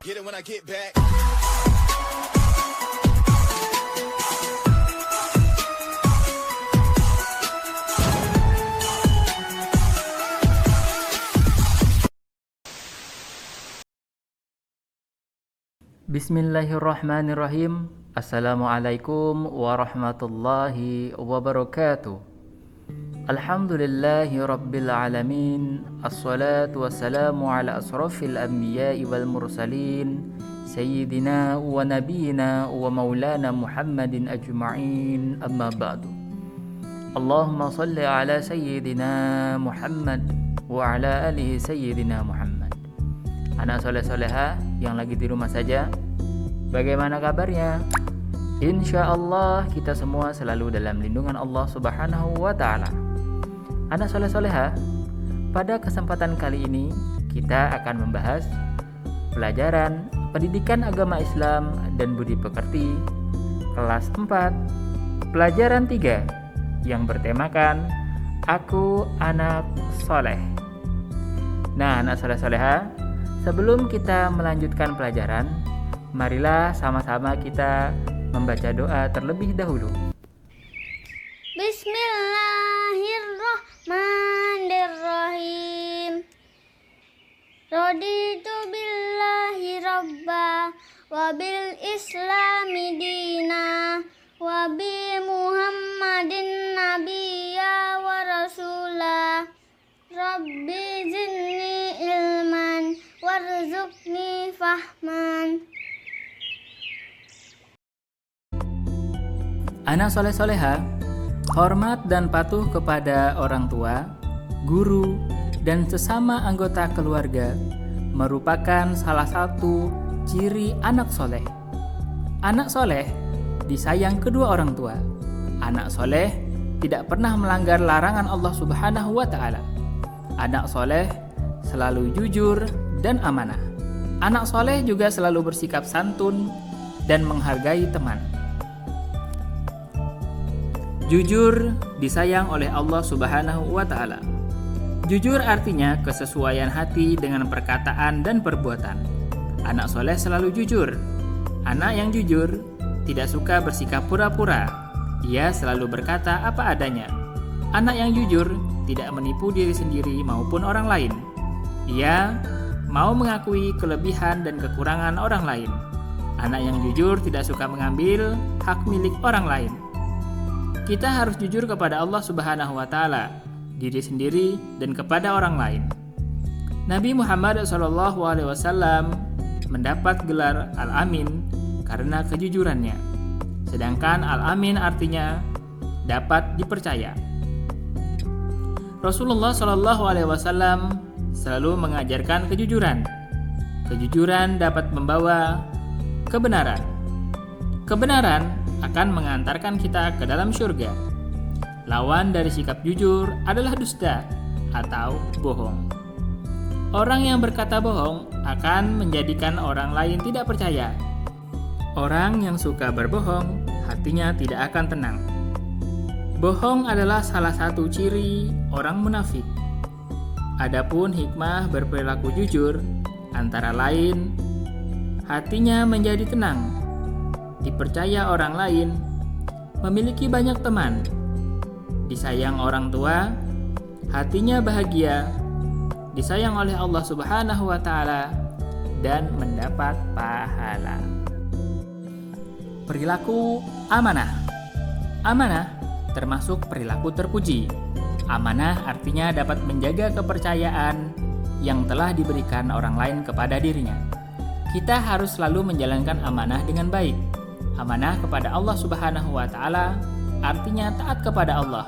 get it when I get back. Bismillahirrahmanirrahim. Assalamualaikum warahmatullahi wabarakatuh. Alhamdulillahi rabbil alamin. Assalatu wassalamu ala asrafil anbiya'i wal mursalin Sayyidina wa nabiyina wa maulana Muhammadin ajma'in. Amma ba'du. Allahumma salli ala Sayyidina Muhammad wa ala alihi Sayyidina Muhammad. Anak soleh-soleha yang lagi di rumah saja, bagaimana kabarnya? Insya Allah kita semua selalu dalam lindungan Allah Subhanahu wa Ta'ala. Anak soleh-soleha, pada kesempatan kali ini kita akan membahas pelajaran pendidikan agama Islam dan budi pekerti kelas 4 pelajaran 3 yang bertemakan Aku Anak Soleh. Nah, anak soleh-soleha, sebelum kita melanjutkan pelajaran, marilah sama-sama kita membaca doa terlebih dahulu. Bismillahirrahmanirrahim. Raditu billahi rabba wa bil islami dina wa bi muhammadin nabiyya wa rasulah. Rabbi zidni ilman warzuqni fahman. Anak soleh-soleha, hormat dan patuh kepada orang tua, guru, dan sesama anggota keluarga merupakan salah satu ciri anak soleh. Anak soleh disayang kedua orang tua. Anak soleh tidak pernah melanggar larangan Allah Subhanahu wa Ta'ala. Anak soleh selalu jujur dan amanah. Anak soleh juga selalu bersikap santun dan menghargai teman. Jujur disayang oleh Allah Subhanahu wa Ta'ala. Jujur artinya kesesuaian hati dengan perkataan dan perbuatan. Anak soleh selalu jujur. Anak yang jujur tidak suka bersikap pura-pura. Ia selalu berkata apa adanya. Anak yang jujur tidak menipu diri sendiri maupun orang lain. Ia mau mengakui kelebihan dan kekurangan orang lain. Anak yang jujur tidak suka mengambil hak milik orang lain. Kita harus jujur kepada Allah Subhanahu wa Ta'ala, diri sendiri, dan kepada orang lain. Nabi Muhammad SAW mendapat gelar Al-Amin karena kejujurannya. Sedangkan Al-Amin artinya dapat dipercaya. Rasulullah SAW selalu mengajarkan kejujuran. Kejujuran dapat membawa kebenaran. Kebenaran akan mengantarkan kita ke dalam surga. Lawan dari sikap jujur adalah dusta atau bohong. Orang yang berkata bohong akan menjadikan orang lain tidak percaya. Orang yang suka berbohong, hatinya tidak akan tenang. Bohong adalah salah satu ciri orang munafik. Adapun hikmah berperilaku jujur, antara lain, hatinya menjadi tenang, dipercaya orang lain, memiliki banyak teman, disayang orang tua, hatinya bahagia, disayang oleh Allah Subhanahu wa Ta'ala, dan mendapat pahala. Perilaku amanah. Amanah termasuk perilaku terpuji. Amanah artinya dapat menjaga kepercayaan yang telah diberikan orang lain kepada dirinya. Kita harus selalu menjalankan amanah dengan baik. Amanah kepada Allah Subhanahu wa Ta'ala artinya taat kepada Allah.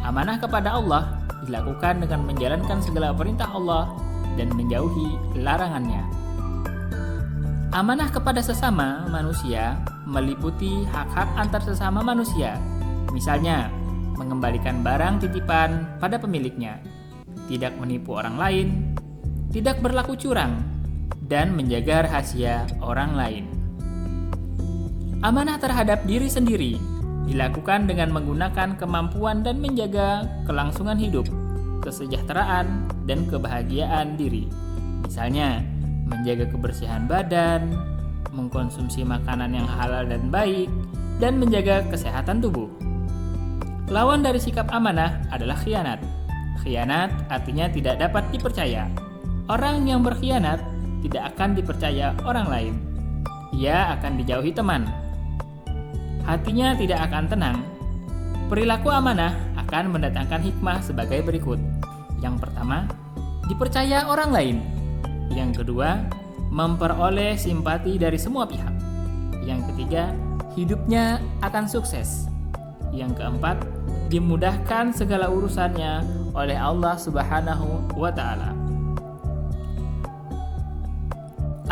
Amanah kepada Allah dilakukan dengan menjalankan segala perintah Allah dan menjauhi larangannya. Amanah kepada sesama manusia meliputi hak-hak antar sesama manusia. Misalnya, mengembalikan barang titipan pada pemiliknya, tidak menipu orang lain, tidak berlaku curang, dan menjaga rahasia orang lain. Amanah terhadap diri sendiri dilakukan dengan menggunakan kemampuan dan menjaga kelangsungan hidup, kesejahteraan, dan kebahagiaan diri. Misalnya, menjaga kebersihan badan, mengkonsumsi makanan yang halal dan baik, dan menjaga kesehatan tubuh. Lawan dari sikap amanah adalah khianat. Khianat artinya tidak dapat dipercaya. Orang yang berkhianat tidak akan dipercaya orang lain. Ia akan dijauhi teman. Hatinya tidak akan tenang. Perilaku amanah akan mendatangkan hikmah sebagai berikut. Yang pertama, dipercaya orang lain. Yang kedua, memperoleh simpati dari semua pihak. Yang ketiga, hidupnya akan sukses. Yang keempat, dimudahkan segala urusannya oleh Allah Subhanahu wa Ta'ala.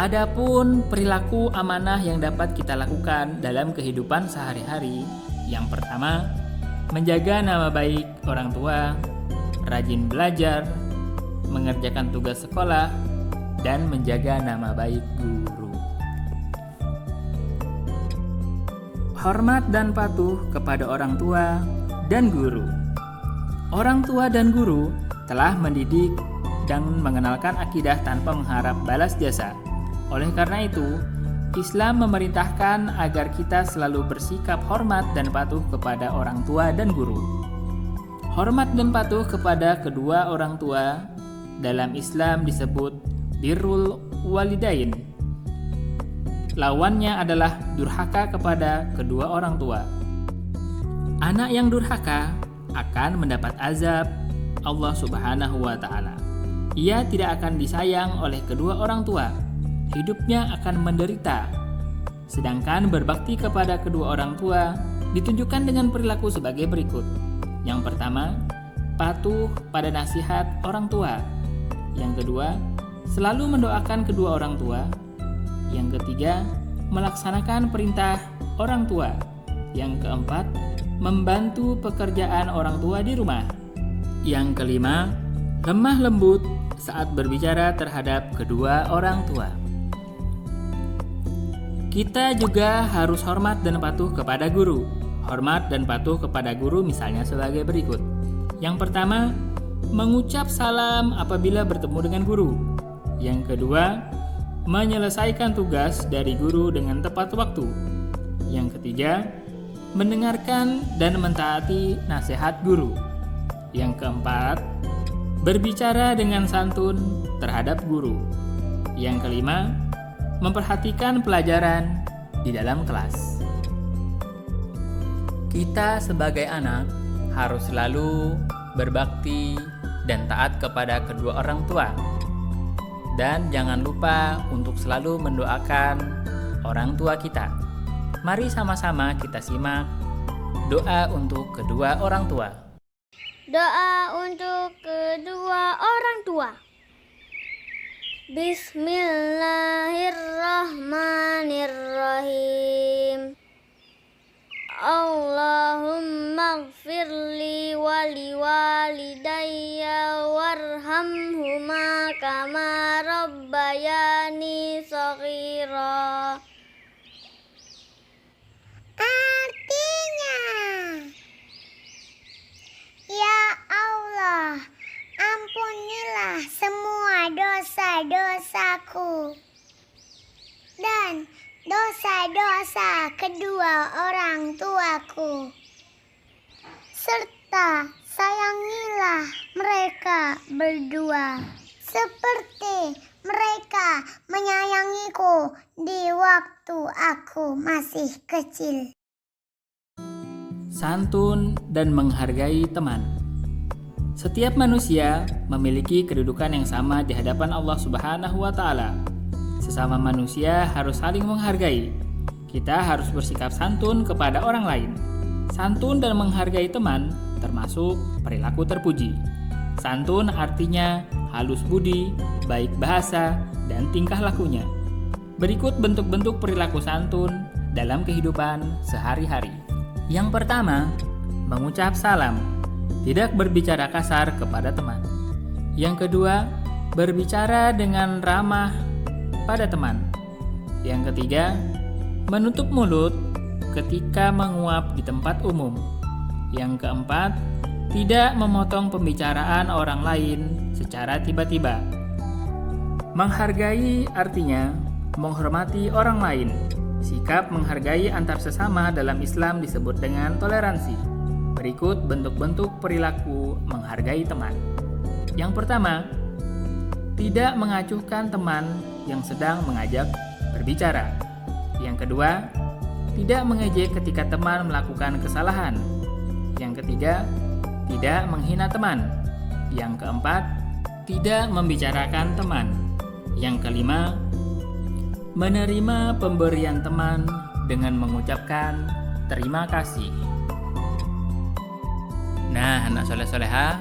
Adapun perilaku amanah yang dapat kita lakukan dalam kehidupan sehari-hari, yang pertama, menjaga nama baik orang tua, rajin belajar, mengerjakan tugas sekolah, dan menjaga nama baik guru. Hormat dan patuh kepada orang tua dan guru. Orang tua dan guru telah mendidik dan mengenalkan akidah tanpa mengharap balas jasa. Oleh karena itu, Islam memerintahkan agar kita selalu bersikap hormat dan patuh kepada orang tua dan guru. Hormat dan patuh kepada kedua orang tua dalam Islam disebut birrul walidain. Lawannya adalah durhaka kepada kedua orang tua. Anak yang durhaka akan mendapat azab Allah Subhanahu wa Ta'ala. Ia tidak akan disayang oleh kedua orang tua. Hidupnya akan menderita. Sedangkan berbakti kepada kedua orang tua ditunjukkan dengan perilaku sebagai berikut. Yang pertama, patuh pada nasihat orang tua. Yang kedua, selalu mendoakan kedua orang tua. Yang ketiga, melaksanakan perintah orang tua. Yang keempat, membantu pekerjaan orang tua di rumah. Yang kelima, lemah lembut saat berbicara terhadap kedua orang tua. Kita juga harus hormat dan patuh kepada guru. Hormat dan patuh kepada guru misalnya sebagai berikut. Yang pertama, mengucap salam apabila bertemu dengan guru. Yang kedua, menyelesaikan tugas dari guru dengan tepat waktu. Yang ketiga, mendengarkan dan mentaati nasihat guru. Yang keempat, berbicara dengan santun terhadap guru. Yang kelima, memperhatikan pelajaran di dalam kelas. Kita sebagai anak harus selalu berbakti dan taat kepada kedua orang tua. Dan jangan lupa untuk selalu mendoakan orang tua kita. Mari sama-sama kita simak doa untuk kedua orang tua. Doa untuk kedua orang tua. Bismillahirrahmanirrahim. Allahumma gfirli wali walidayya warhamhuma kama rabbayani shaghira. Artinya, ya Allah, ampunilah semua dosa-dosaku dan dosa-dosa kedua orang tuaku, serta sayangilah mereka berdua seperti mereka menyayangiku di waktu aku masih kecil. Santun dan menghargai teman. Setiap manusia memiliki kedudukan yang sama di hadapan Allah Subhanahu wa Ta'ala. Sesama manusia harus saling menghargai. Kita harus bersikap santun kepada orang lain. Santun dan menghargai teman termasuk perilaku terpuji. Santun artinya halus budi, baik bahasa, dan tingkah lakunya. Berikut bentuk-bentuk perilaku santun dalam kehidupan sehari-hari. Yang pertama, mengucap salam. Tidak berbicara kasar kepada teman. Yang kedua, berbicara dengan ramah pada teman. Yang ketiga, menutup mulut ketika menguap di tempat umum. Yang keempat, tidak memotong pembicaraan orang lain secara tiba-tiba. Menghargai artinya menghormati orang lain. Sikap menghargai antar sesama dalam Islam disebut dengan toleransi. Berikut bentuk-bentuk perilaku menghargai teman. Yang pertama, tidak mengacuhkan teman yang sedang mengajak berbicara. Yang kedua, tidak mengejek ketika teman melakukan kesalahan. Yang ketiga, tidak menghina teman. Yang keempat, tidak membicarakan teman. Yang kelima, menerima pemberian teman dengan mengucapkan terima kasih. Nah, anak soleh-soleha,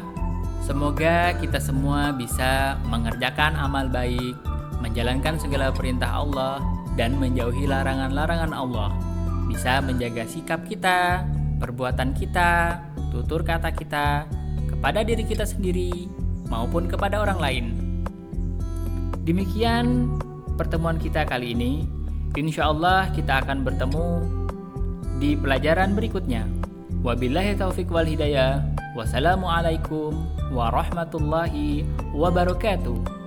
semoga kita semua bisa mengerjakan amal baik, menjalankan segala perintah Allah, dan menjauhi larangan-larangan Allah. Bisa menjaga sikap kita, perbuatan kita, tutur kata kita, kepada diri kita sendiri, maupun kepada orang lain. Demikian pertemuan kita kali ini. Insya Allah kita akan bertemu di pelajaran berikutnya. Wabillahi taufiq wal hidayah. Wassalamualaikum warahmatullahi wabarakatuh.